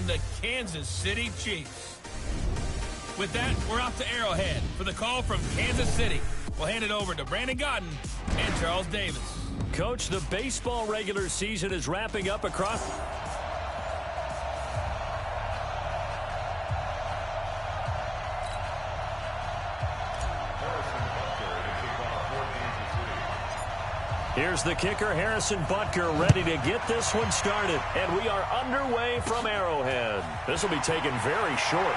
and the Kansas City Chiefs. With that, we're off to Arrowhead for the call from Kansas City. We'll hand it over to Brandon Gotten and Charles Davis. Coach, the baseball regular season is wrapping up across... Here's the kicker, Harrison Butker, ready to get this one started. And we are underway from Arrowhead. This will be taken very short.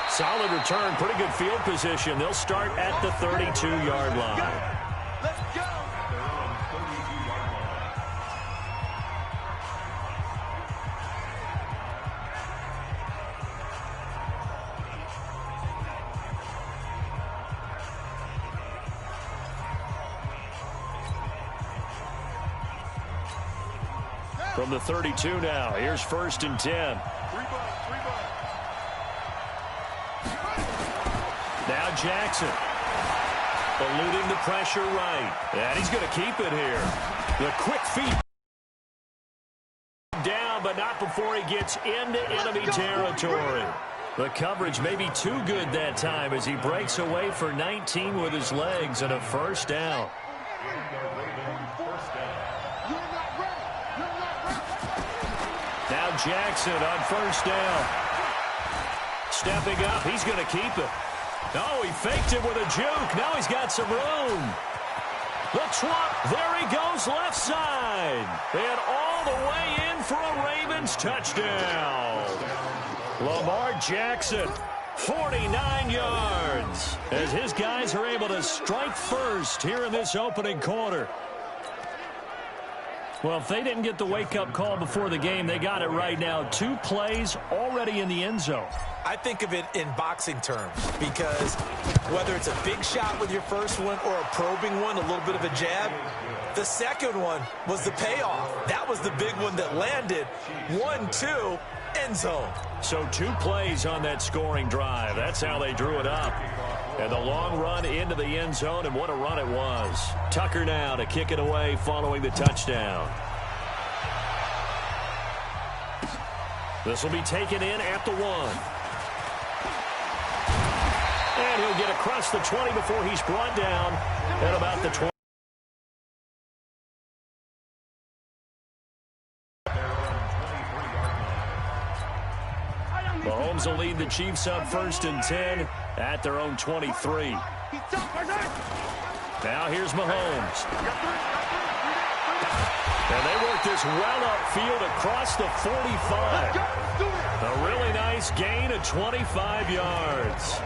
Solid return, pretty good field position. They'll start at the 32-yard line. Let's go! From the 32 now, here's 1st and 10. Now Jackson. Eluding the pressure right. And he's going to keep it here. The quick feet. Down, but not before he gets into enemy territory. The coverage may be too good that time as he breaks away for 19 with his legs and a 1st down. Now Jackson on 1st down. Stepping up, he's going to keep it. Oh, he faked it with a juke. Now he's got some room. The trot, there he goes left side. And all the way in for a Ravens touchdown. Lamar Jackson, 49 yards. As his guys are able to strike first here in this opening quarter. Well, if they didn't get the wake-up call before the game, they got it right now. 2 plays already in the end zone. I think of it in boxing terms because whether it's a big shot with your first one or a probing one, a little bit of a jab, the second one was the payoff. That was the big one that landed. 1-2, end zone. So 2 plays on that scoring drive. That's how they drew it up. And the long run into the end zone, and what a run it was. Tucker now to kick it away following the touchdown. This will be taken in at the 1. And he'll get across the 20 before he's brought down at about the 20. Mahomes will lead the Chiefs up 1st and 10 at their own 23. Now here's Mahomes. And they work this well upfield across the 45. A really nice gain of 25 yards.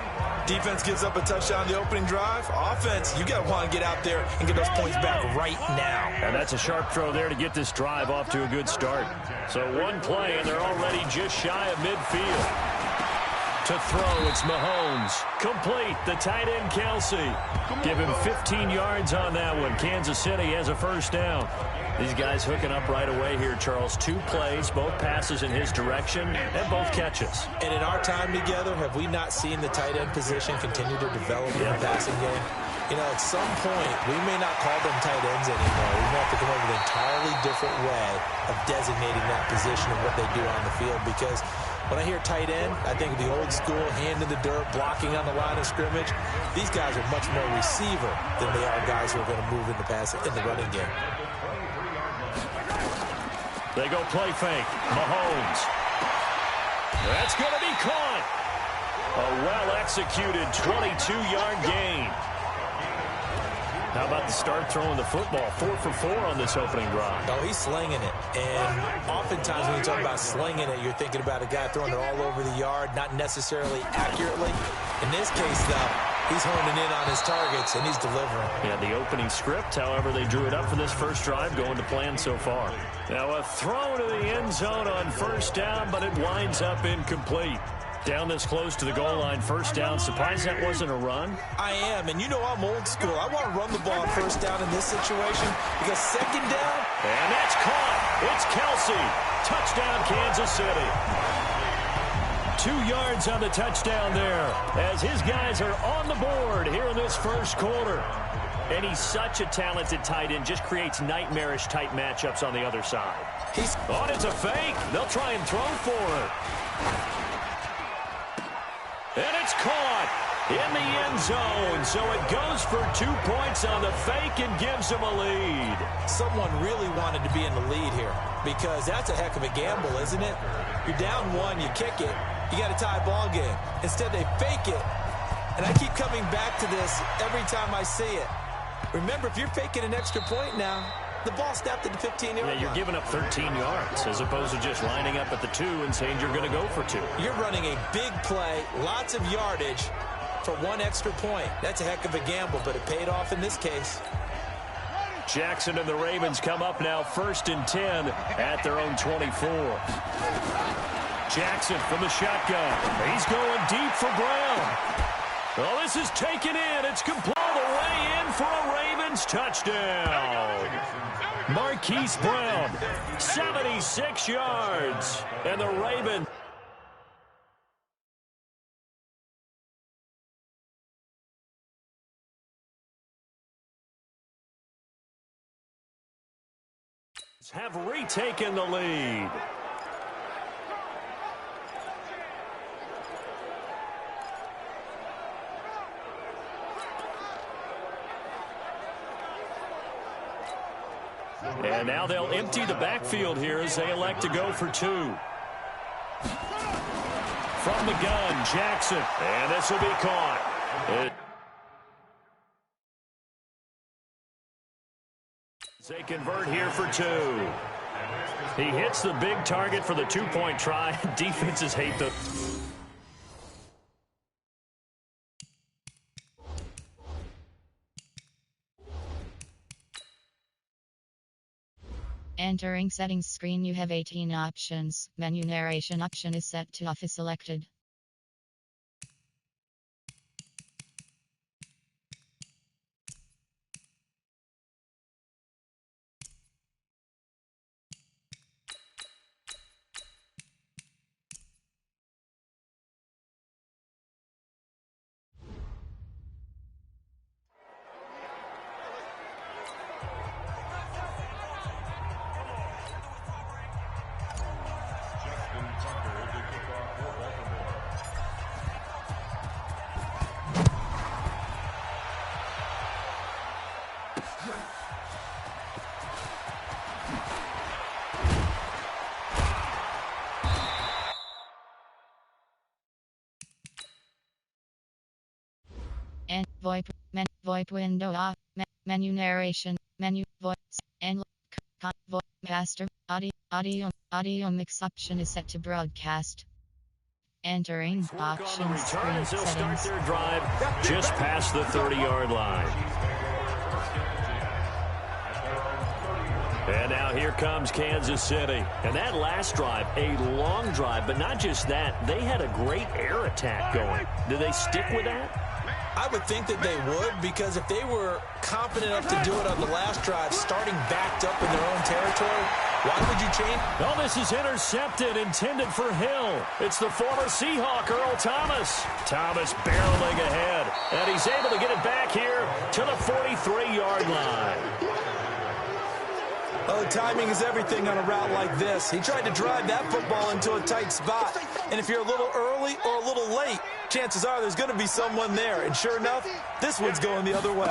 Defense gives up a touchdown the opening drive. Offense, you got to want to get out there and get those points back right now. And that's a sharp throw there to get this drive off to a good start. So 1 play, and they're already just shy of midfield. To throw, it's Mahomes. Complete, the tight end, Kelsey. Give him 15 yards on that one. Kansas City has a 1st down. These guys hooking up right away here, Charles. 2 plays, both passes in his direction, and both catches. And in our time together, have we not seen the tight end position continue to develop in the passing game? You know, at some point, we may not call them tight ends anymore. We may have to come up with an entirely different way of designating that position and what they do on the field. Because when I hear tight end, I think of the old school, hand in the dirt, blocking on the line of scrimmage. These guys are much more receiver than they are guys who are going to move in the running game. They go play fake. Mahomes. That's going to be caught. A well-executed 22-yard gain. How about the start throwing the football? 4 for 4 on this opening drive. Oh, he's slinging it. And oftentimes when you talk about slinging it, you're thinking about a guy throwing it all over the yard, not necessarily accurately. In this case, though, he's honing in on his targets, and he's delivering. Yeah, the opening script, however, they drew it up for this first drive, going to plan so far. Now a throw to the end zone on 1st down, but it winds up incomplete. Down this close to the goal line, 1st down. Surprised that wasn't a run? I am, and you know I'm old school. I want to run the ball 1st down in this situation because 2nd down. And that's caught. It's Kelsey. Touchdown, Kansas City. 2 yards on the touchdown there as his guys are on the board here in this 1st quarter. And he's such a talented tight end, just creates nightmarish-type matchups on the other side. Oh, it's a fake. They'll try and throw for it. And it's caught in the end zone. So it goes for 2 points on the fake and gives them a lead. Someone really wanted to be in the lead here because that's a heck of a gamble, isn't it? You're down one, you kick it, you got a tie ball game. Instead, they fake it. And I keep coming back to this every time I see it. Remember, if you're faking an extra point now, the ball snapped at the 15-yard line. Yeah, you're giving up 13 yards as opposed to just lining up at the 2 and saying you're going to go for 2. You're running a big play, lots of yardage for 1 extra point. That's a heck of a gamble, but it paid off in this case. Jackson and the Ravens come up now 1st and 10 at their own 24. Jackson from the shotgun. He's going deep for Brown. Well, this is taken in. It's complete all the way in for a Ravens touchdown. Marquise Brown, 76 yards. And the Ravens have retaken the lead. And now they'll empty the backfield here as they elect to go for 2. From the gun, Jackson. And this will be caught. They convert here for 2. He hits the big target for the 2-point try. Defenses hate the... Entering settings screen, you have 18 options. Menu narration option is set to off is selected. And VoIP window off. Menu narration. Menu voice and master audio mix option is set to broadcast. Entering options screen They'll start settings. their drive just past the 30-yard line. And now here comes Kansas City. And that last drive, a long drive, but not just that. They had a great air attack going. Do they stick with that? I would think that they would, because if they were confident enough to do it on the last drive, starting backed up in their own territory, why would you change? Oh, this is intercepted, intended for Hill. It's the former Seahawk, Earl Thomas. Thomas barreling ahead, and he's able to get it back here to the 43-yard line. Oh, timing is everything on a route like this. He tried to drive that football into a tight spot. And if you're a little early or a little late, chances are there's going to be someone there. And sure enough, this one's going the other way.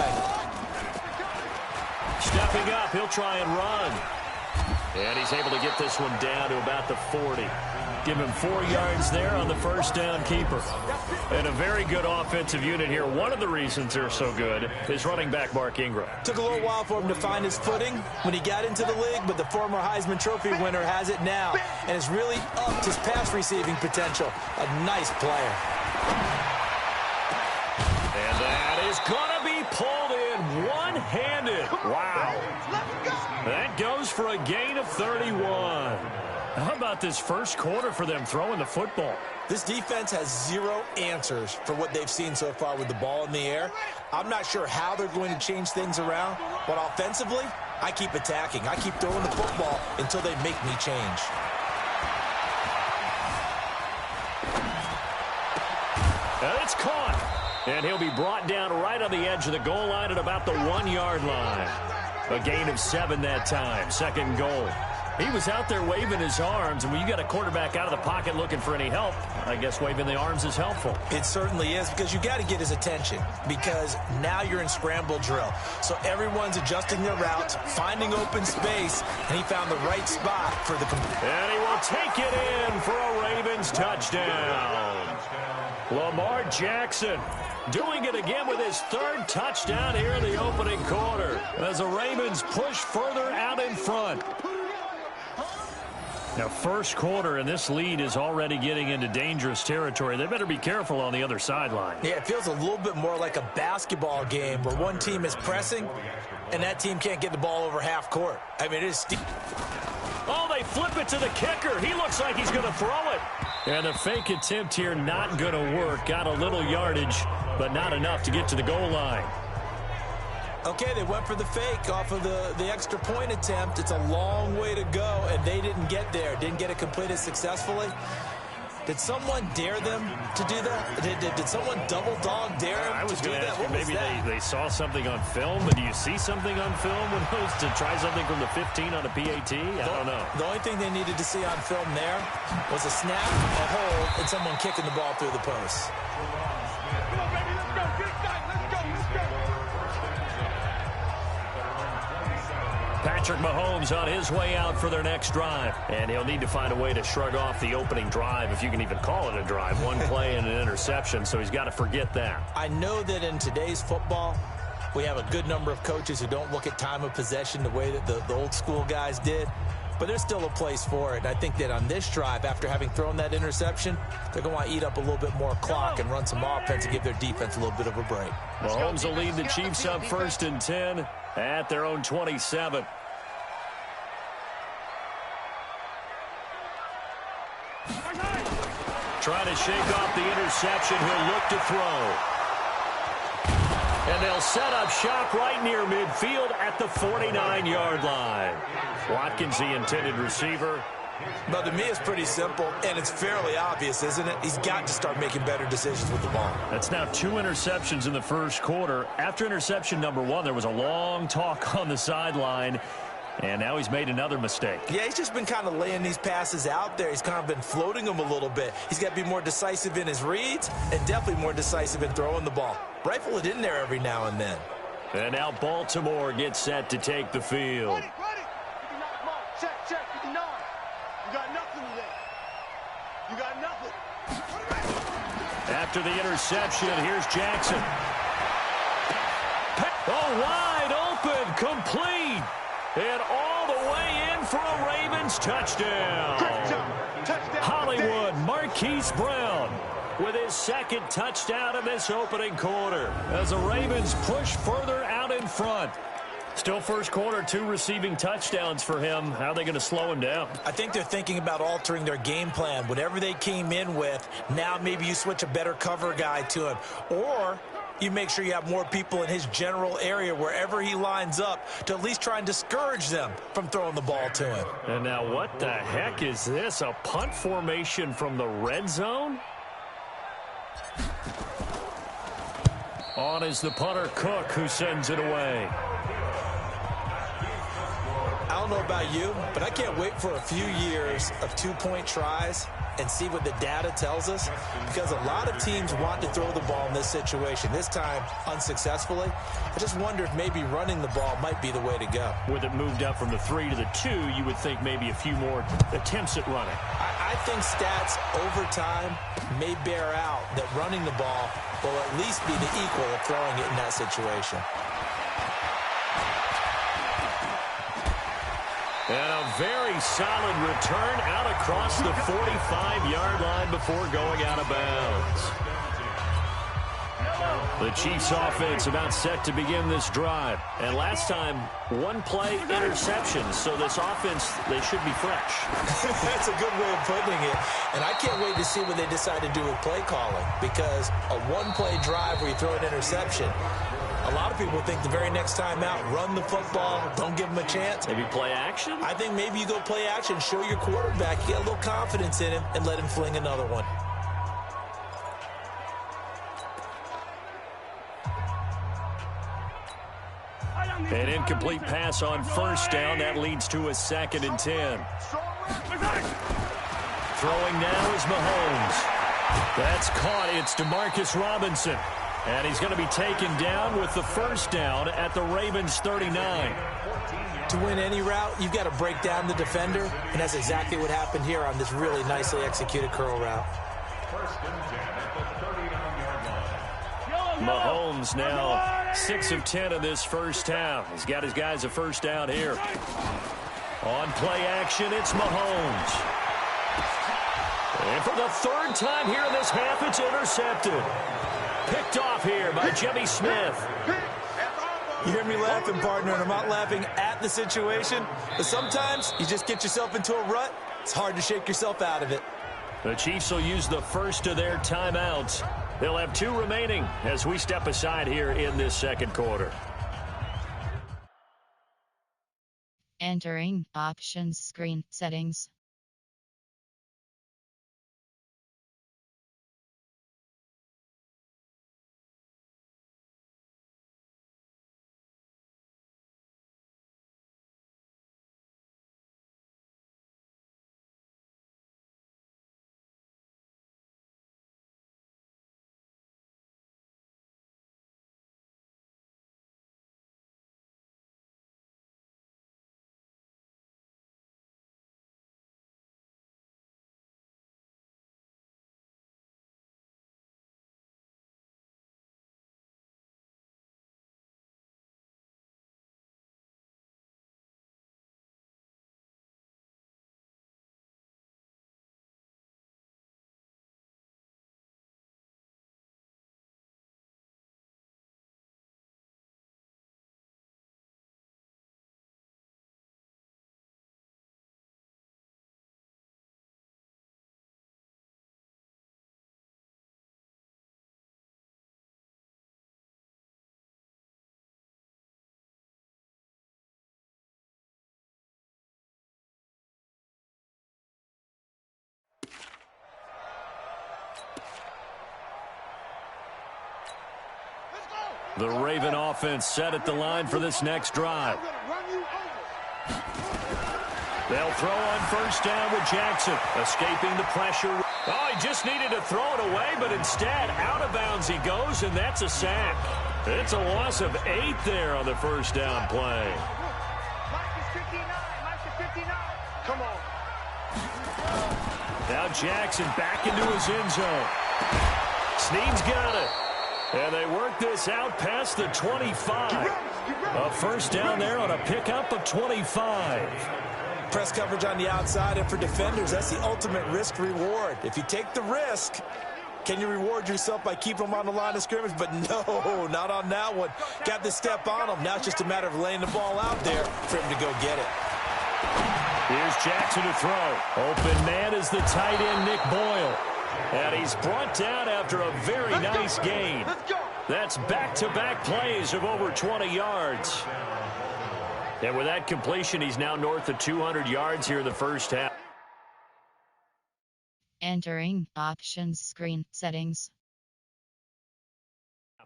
Stepping up, he'll try and run. And he's able to get this one down to about the 40. Give him 4 yards there on the first down keeper. And a very good offensive unit here. One of the reasons they're so good is running back Mark Ingram. Took a little while for him to find his footing when he got into the league, but the former Heisman Trophy winner has it now and has really upped his pass receiving potential. A nice player. And that is going to be pulled in one-handed. Wow. That goes for a gain of 31. How about this first quarter for them throwing the football? This defense has zero answers for what they've seen so far with the ball in the air. I'm not sure how they're going to change things around, but offensively, I keep attacking. I keep throwing the football until they make me change. And it's caught. And he'll be brought down right on the edge of the goal line at about the 1-yard line. A gain of 7 that time. Second and goal. He was out there waving his arms, and when you got a quarterback out of the pocket looking for any help, I guess waving the arms is helpful. It certainly is, because you got to get his attention, because now you're in scramble drill. So everyone's adjusting their routes, finding open space, and he found the right spot for the... And he will take it in for a Ravens touchdown. Lamar Jackson doing it again with his 3rd touchdown here in the opening quarter as the Ravens push further out in front. Now, first quarter, and this lead is already getting into dangerous territory. They better be careful on the other sideline. Yeah, it feels a little bit more like a basketball game where one team is pressing and that team can't get the ball over half court. I mean, it is steep. Oh, they flip it to the kicker. He looks like he's going to throw it. And the fake attempt here not going to work. Got a little yardage, but not enough to get to the goal line. Okay, they went for the fake off of the extra point attempt. It's a long way to go, and they didn't get there. Didn't get it completed successfully. Did someone dare them to do that? Did someone double dog dare them I was to do going to that? ask you, maybe they saw something on film, but do you see something on film when it was to try something from the 15 on a PAT? I don't know. The only thing they needed to see on film there was a snap, a hold, and someone kicking the ball through the post. Patrick Mahomes on his way out for their next drive. And he'll need to find a way to shrug off the opening drive, if you can even call it a drive. One play and an interception, so he's got to forget that. I know that in today's football, we have a good number of coaches who don't look at time of possession the way that the old school guys did. But there's still a place for it. And I think that on this drive, after having thrown that interception, they're going to want to eat up a little bit more clock and run some offense and give their defense a little bit of a break. Mahomes will lead the Chiefs up 1st and 10 at their own 27. Trying to shake off the interception. He'll look to throw. And they'll set up shop right near midfield at the 49-yard line. Watkins, the intended receiver. But to me, it's pretty simple, and it's fairly obvious, isn't it? He's got to start making better decisions with the ball. That's now 2 interceptions in the first quarter. After interception number 1, there was a long talk on the sideline, and now he's made another mistake. Yeah, he's just been kind of laying these passes out there. He's kind of been floating them a little bit. He's got to be more decisive in his reads and definitely more decisive in throwing the ball. Rifle it in there every now and then. And now Baltimore gets set to take the field. Ready. Check, 59. You got nothing today. You got nothing. After the interception, here's Jackson. Oh, wide open, complete. And all the way in for a Ravens touchdown. Touchdown. Hollywood Marquise Brown with his 2nd touchdown in this opening quarter as the Ravens push further out in front. Still first quarter, 2 receiving touchdowns for him. How are they going to slow him down? I think they're thinking about altering their game plan. Whatever they came in with, now maybe you switch a better cover guy to him. Or you make sure you have more people in his general area wherever he lines up to at least try and discourage them from throwing the ball to him. And now what the heck is this? A punt formation from the red zone? On is the punter Cook, who sends it away. I don't know about you, but I can't wait for a few years of 2-point tries and see what the data tells us, because a lot of teams want to throw the ball in this situation, this time unsuccessfully. I just wonder if maybe running the ball might be the way to go. With it moved up from the 3 to the 2, you would think maybe a few more attempts at running. I think stats over time may bear out that running the ball will at least be the equal of throwing it in that situation. And a very solid return out across the 45-yard line before going out of bounds. The Chiefs offense about set to begin this drive. And last time, 1-play interception. So this offense, they should be fresh. That's a good way of putting it. And I can't wait to see what they decide to do with play calling, because a 1-play drive where you throw an interception, a lot of people think the very next time out, run the football, don't give them a chance. Maybe play action? I think maybe you go play action, show your quarterback, you get a little confidence in him, and let him fling another one. An incomplete pass on first down. That leads to a 2nd and 10. Throwing now is Mahomes. That's caught. It's Demarcus Robinson. And he's going to be taken down with the first down at the Ravens 39. To win any route, you've got to break down the defender, and that's exactly what happened here on this really nicely executed curl route. Mahomes now 6 of 10 in this first half. He's got his guys a first down here. On play action, it's Mahomes. And for the 3rd time here in this half, it's intercepted. Picked off here by Jimmy Smith. You hear me laughing, partner, and I'm not laughing at the situation, but sometimes you just get yourself into a rut. It's hard to shake yourself out of it. The Chiefs will use the first of their timeouts. They'll have 2 remaining as we step aside here in this second quarter. Entering options screen settings. The Raven offense set at the line for this next drive. They'll throw on first down with Jackson, escaping the pressure. Oh, he just needed to throw it away, but instead, out of bounds he goes, and that's a sack. It's a loss of 8 there on the first down play. Come on. Now Jackson back into his end zone. Snead's got it. And they work this out past the 25. A first down there on a pickup of 25. Press coverage on the outside, and for defenders, that's the ultimate risk-reward. If you take the risk, can you reward yourself by keeping them on the line of scrimmage? But no, not on that one. Got the step on them. Now it's just a matter of laying the ball out there for him to go get it. Here's Jackson to throw. Open man is the tight end, Nick Boyle. And he's brought down after a very nice gain. That's back-to-back plays of over 20 yards. And with that completion, he's now north of 200 yards here in the first half. Entering options screen settings.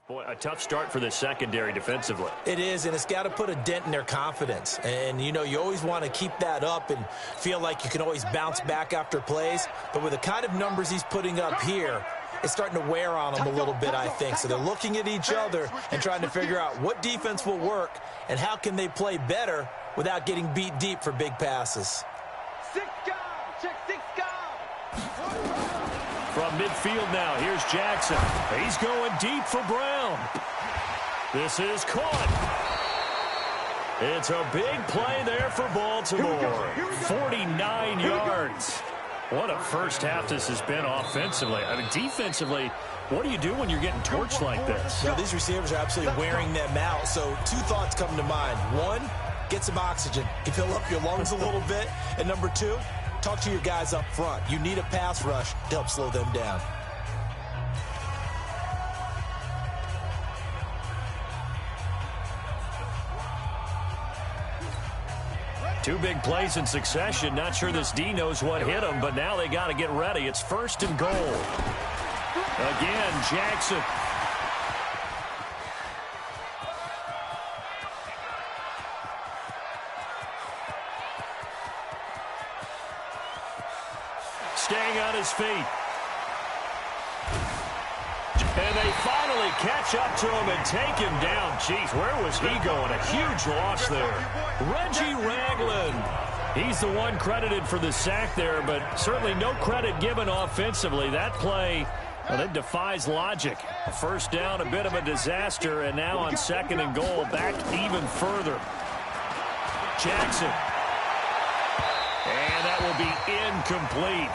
Boy, a tough start for the secondary defensively. It is, and it's got to put a dent in their confidence. And, you know, you always want to keep that up and feel like you can always bounce back after plays. But with the kind of numbers he's putting up here, it's starting to wear on them a little bit, I think. So they're looking at each other and trying to figure out what defense will work and how can they play better without getting beat deep for big passes. 6 guard. Check 6 guard. From midfield now, here's Jackson. He's going deep for Brown. This is caught. It's a big play there for Baltimore. 49 yards. What a first half this has been offensively. I mean, defensively, what do you do when you're getting torched like this? Now, these receivers are absolutely wearing them out. So 2 thoughts come to mind. 1, get some oxygen. You fill up your lungs a little bit. And number 2, talk to your guys up front. You need a pass rush to help slow them down. Two big plays in succession. Not sure this D knows what hit him, but now they got to get ready. It's 1st and goal. Again, Jackson. on his feet. And they finally catch up to him and take him down. Jeez, where was he going? A huge loss there. Reggie Ragland. He's the one credited for the sack there, but certainly no credit given offensively. That play, well, it defies logic. First down, a bit of a disaster, and now on 2nd and goal, back even further. Jackson. And that will be incomplete.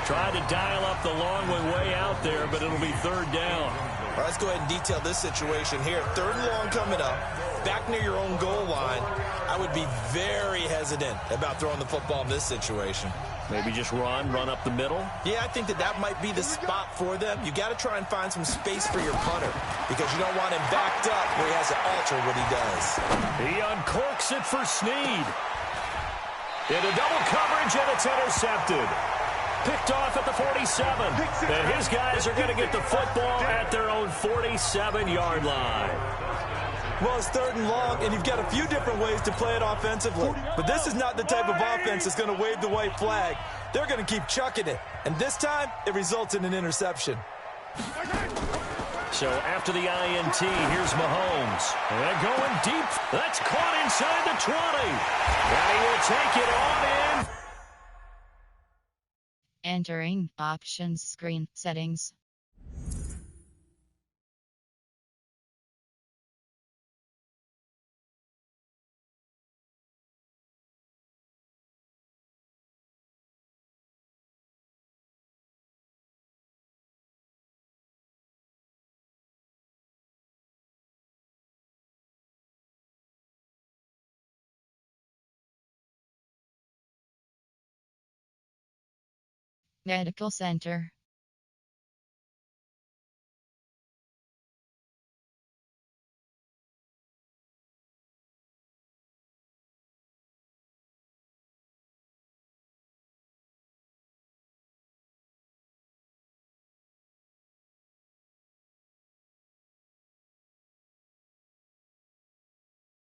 Tried to dial up the long way out there, but it'll be 3rd down. All right, let's go ahead and detail this situation here. 3rd and long coming up, back near your own goal line. I would be very hesitant about throwing the football in this situation. Maybe just run up the middle? Yeah, I think that might be the spot for them. You got to try and find some space for your punter because you don't want him backed up where he has to alter what he does. He uncorks it for Snead. Into double coverage, and it's intercepted. Picked off at the 47. And his guys are going to get the football at their own 47-yard line. Well, it's 3rd and long, and you've got a few different ways to play it offensively. But this is not the type of offense that's going to wave the white flag. They're going to keep chucking it. And this time, it results in an interception. So after the INT, here's Mahomes. And going deep. That's caught inside the 20. And he will take it on in. Entering options screen settings. Medical center.